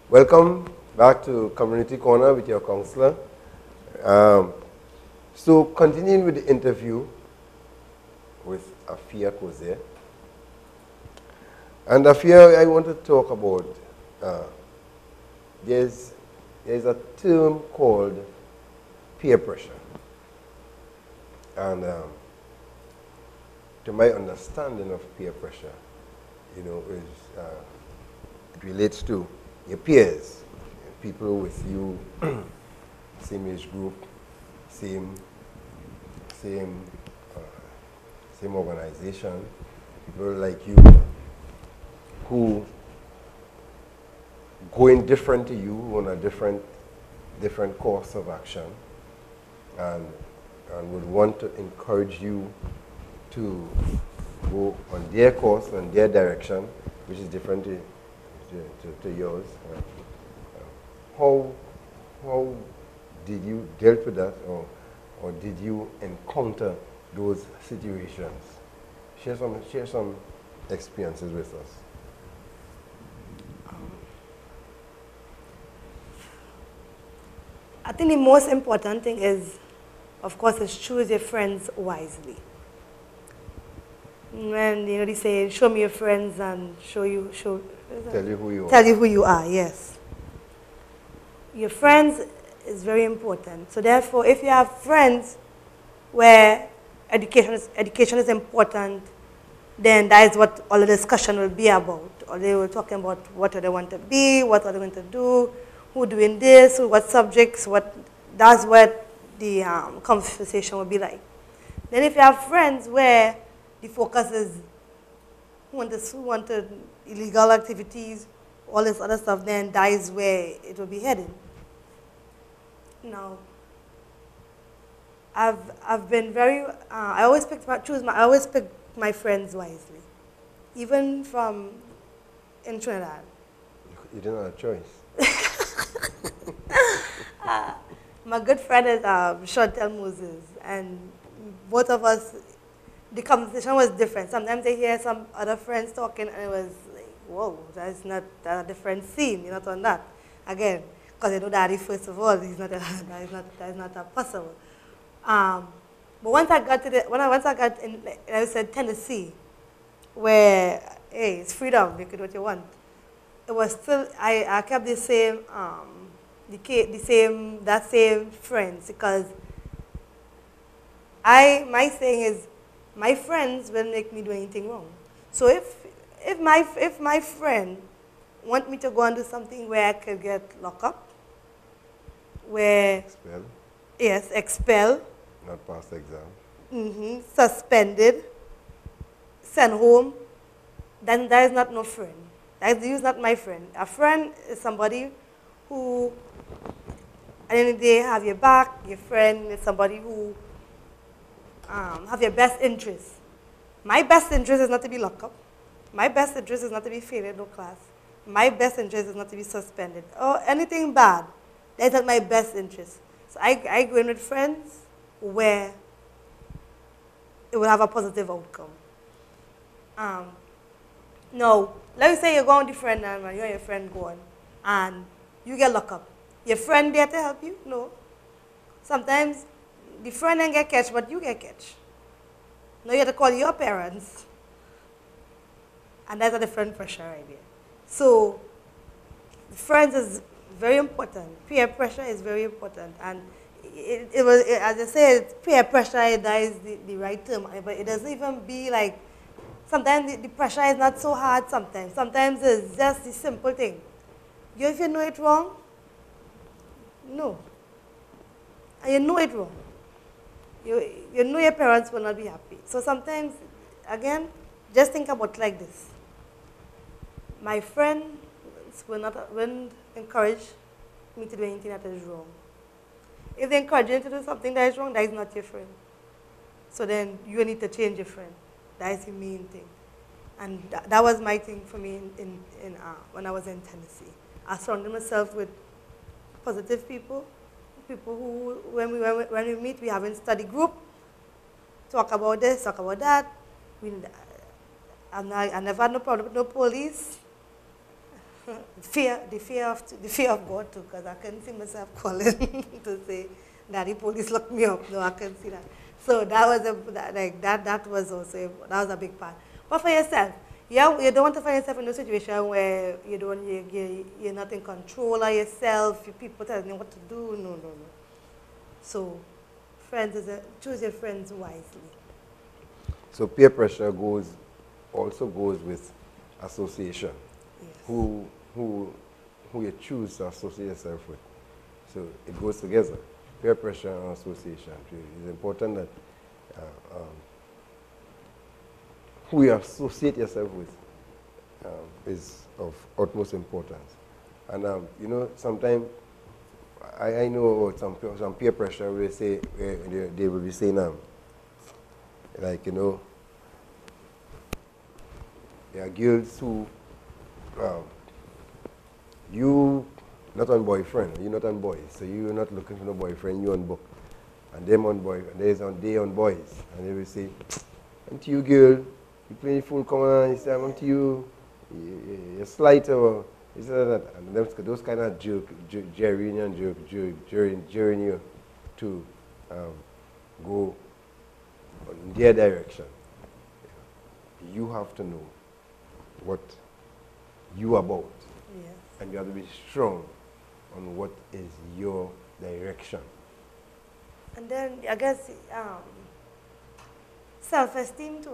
Welcome back to Community Corner with your counselor. So continuing with the interview with Afia Kose. And Afia, I want to talk about, there's a term called peer pressure. And to my understanding of peer pressure, is it relates to your peers, people with you, same age group, same organization, people like you who going different to you on a different course of action, and would want to encourage you to go on their course, on their direction, which is different to yours. How did you deal with that, or did you encounter those situations? Share some experiences with us. I think the most important thing is, of course, is choose your friends wisely. When they say, show me your friends and tell you who you are. Tell you who you are, yes. Your friends is very important. So therefore, if you have friends where education is important, then that is what all the discussion will be about. Or they will talk about what do they want to be, what are they going to do, who doing this, what subjects, that's what the conversation will be like. Then if you have friends where the focus is who wanted illegal activities, all this other stuff, then that is where it will be headed. Now, I've been very, I always pick my friends wisely, even from in Trinidad. You didn't have a choice. My good friend is Chantel Moses, and both of us, the conversation was different. Sometimes I hear some other friends talking, and it was like, whoa, that's a different scene. You're not on that. Again, because you know Daddy, first of all, that is not possible. But once I got in, I said Tennessee, where, hey, it's freedom, you can do what you want. It was still, I kept the same, that same friends, because my saying is, my friends will make me do anything wrong. So if my friend want me to go and do something where I could get locked up, where Expel. Yes, expel. Not pass the exam. Suspended, sent home, then that is not no friend. That is not my friend. A friend is somebody who, at the end of the day, have your back. Your friend is somebody who have your best interest. My best interest is not to be locked up. My best interest is not to be failed in no class. My best interest is not to be suspended or anything bad. That's not my best interest. So I go in with friends where it will have a positive outcome. Now, let me say you're going with your friend and you and your friend go on, and you get locked up. Your friend there to help you? No. Sometimes the friend didn't get catch, but you get catch. Now you have to call your parents. And that's a different pressure right there. So, friends is very important. Peer pressure is very important. And as I said, peer pressure, that is the right term. But it doesn't even be like, sometimes the pressure is not so hard sometimes. Sometimes it's just the simple thing. If you know it wrong, no. And you know it wrong. You know your parents will not be happy. So sometimes, again, just think about it like this. My friends will encourage me to do anything that is wrong. If they encourage you to do something that is wrong, that is not your friend. So then you need to change your friend. That is the main thing. And that was my thing for me when I was in Tennessee. I surrounded myself with positive people who, when we meet, we have a study group, talk about this, talk about that. I never had no problem with no police. the fear of God too, because I couldn't see myself calling to say, "Daddy, police locked me up." No, I couldn't see that. So that was that was also that was a big part. But for yourself, yeah, you don't want to find yourself in a situation where you're not in control of yourself. People telling you what to do. No, no, no. So, choose your friends wisely. So peer pressure also goes with association. Yes. Who you choose to associate yourself with. So it goes together. Peer pressure and association. It's important that who you associate yourself with is of utmost importance. And you know, sometimes I know some peer pressure will say they will be saying like, you know, there are girls who you not on boyfriend, you're not on boys, so you're not looking for no boyfriend, you on book, and them on boy, and they on boys, and they will say, "I'm to you, girl. You playing full, come on." You say, "I'm to you. You're slight or this or that," and those kind of jeering you to go in their direction. You have to know what you are about. Yes. And you have to be strong on what is your direction. And then I guess self-esteem to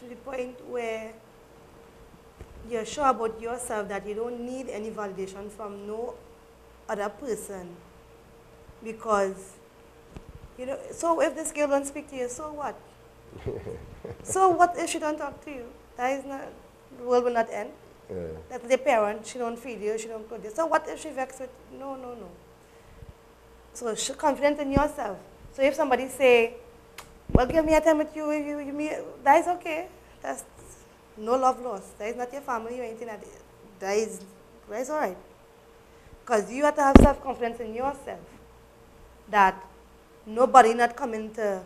the point where you're sure about yourself that you don't need any validation from no other person, because you know. So if this girl don't speak to you, so what? So what if she don't talk to you? That is not, the world will not end. Yeah. That's the parent, she don't feed you, she don't clothe you. So what if she vexed with, no. So confidence in yourself. So if somebody say, well, give me a time with you, that is okay. That's no love lost. That is not your family or anything like that. That is all right. Because you have to have self-confidence in yourself that nobody not coming to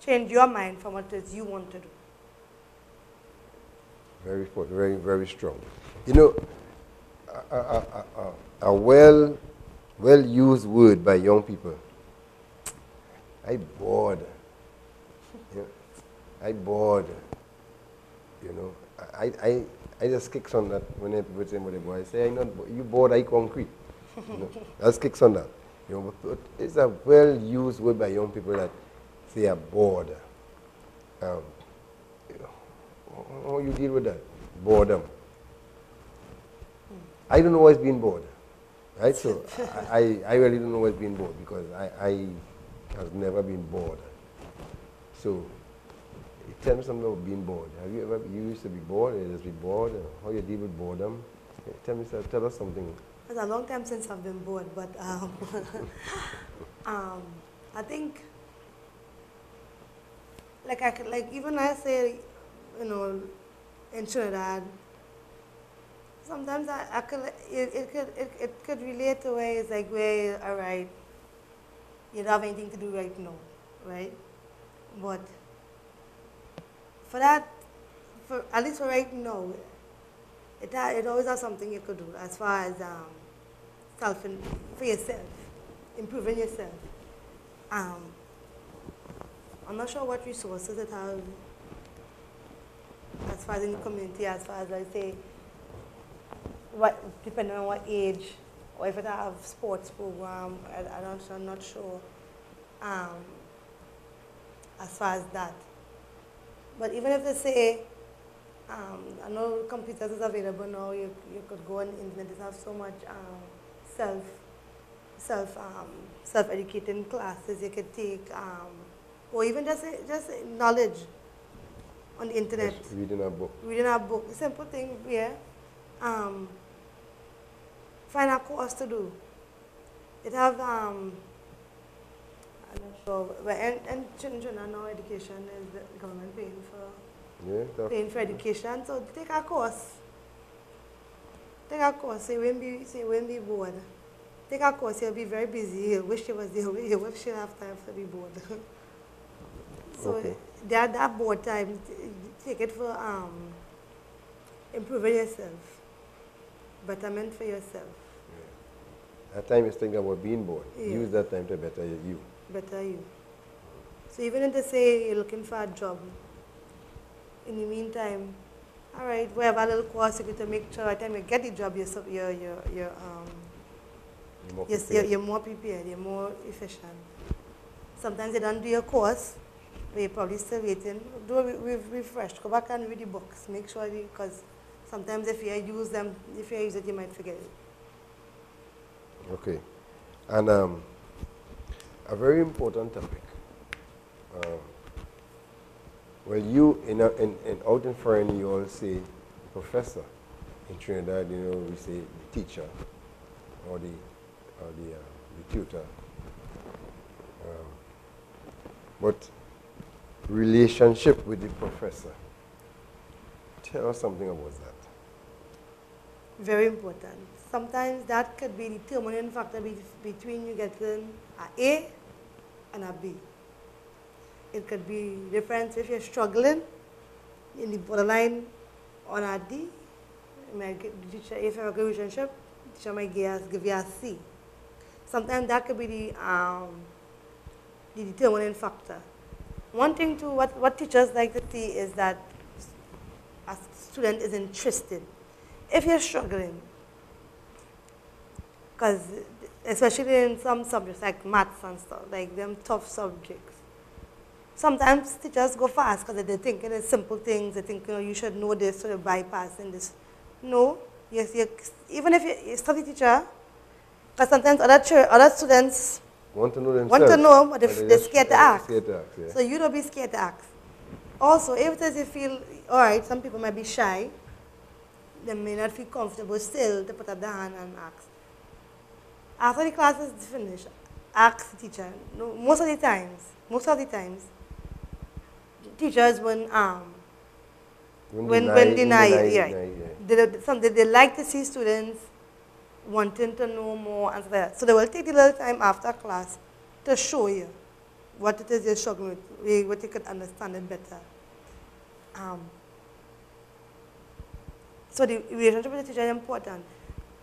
change your mind from what it is you want to do. Very, very strong. You know, a well-used word by young people. I bored. Yeah. I bored. You know, I just kicks on that when people say, "I say, you bored, I concrete." You know, just kicks on that. You know, but it's a well-used word by young people that say are bored. You know, how you deal with that? Boredom. I don't know what's being bored, right? So I really don't know what's being bored, because I have never been bored. So tell me something about being bored. Have you used to be bored, or just be bored, or how you deal with boredom? Tell us something. It's a long time since I've been bored, but I think like even I say, you know, in Trinidad, sometimes it could relate to where it's like, where, all right, you don't have anything to do right now, right? But for that, at least for right now, it always has something you could do as far as for yourself, improving yourself. I'm not sure what resources it have as far as in the community, as far as, like, say, depending on what age, or if it have sports program, I'm not sure as far as that. But even if they say, I know computers is available now, you could go on the internet, they have so much self-educating classes you could take, or even just knowledge on the internet. Just reading a book. Reading a book, simple thing, yeah. Find a course to do. It have, I'm not sure, but in Trinidad now, education is the government paying for education, so take a course. So you won't be bored. Take a course, you'll be very busy, you'll wish you was there, you wish you have time to be bored. So okay. that board time, take it for improving yourself. Betterment for yourself. That time is thinking about being born. Yeah. Use that time to better you. Better you. So even if they say you're looking for a job, in the meantime, all right, we have a little course to make sure by the time you get the job, you're more prepared, you're more efficient. Sometimes you don't do your course, but you're probably still waiting. Do a refresh, go back and read the books. Make sure, because sometimes if you use it, you might forget it. Okay. And a very important topic. Well, you, out in foreign, you all say professor. In Trinidad, we say the teacher or the tutor. But relationship with the professor. Tell us something about that. Very important. Sometimes that could be the determining factor between you getting an A and a B. It could be different if you're struggling in the borderline on a D. If you have a good relationship, the teacher might give you a C. Sometimes that could be the determining factor. One thing too, what teachers like to see is that a student is interested. If you're struggling, because especially in some subjects like maths and stuff, like them tough subjects, sometimes teachers go fast because they're thinking it's simple things. They think you should know this, so they're bypassing this. No, yes, even if you're a study teacher, because sometimes other students want to know themselves. Want to know, but they're scared to ask. Scared to ask, yeah. So you don't be scared to ask. Also, if it is you feel, all right, some people might be shy, they may not feel comfortable still to put up their hand and ask. After the class is finished, ask the teacher. No, most of the times, teachers when deny. They like to see students wanting to know more and stuff like that. So they will take a little time after class to show you what it is you're struggling with, what you could understand it better. So the relationship with the teacher is important.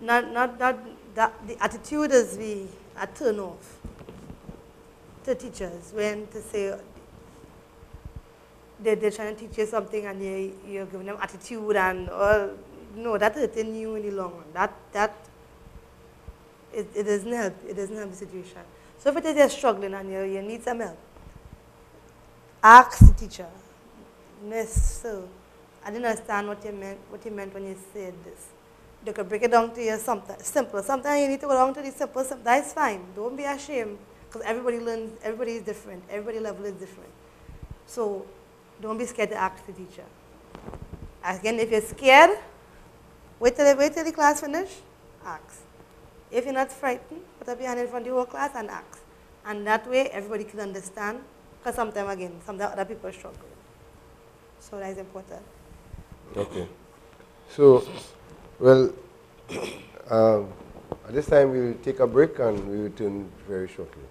Not that the attitude is a turn off to teachers when to say they're trying to teach you something and you're giving them attitude and no, that hurting you in the long run. It doesn't help. It doesn't help the situation. So if it is you're struggling and you need some help, ask the teacher. Miss, so I didn't understand what you meant when you said this. They could break it down to you something simple. Sometimes you need to go down to the simple. That's fine. Don't be ashamed because everybody learns. Everybody is different. Everybody level is different. So don't be scared to ask the teacher. Again, if you're scared, wait till the class finish. Ask. If you're not frightened, put up your hand in front of the whole class and ask. And that way, everybody can understand. Because sometimes other people struggle. So that is important. Okay. So, well, at this time we'll take a break and we'll return very shortly.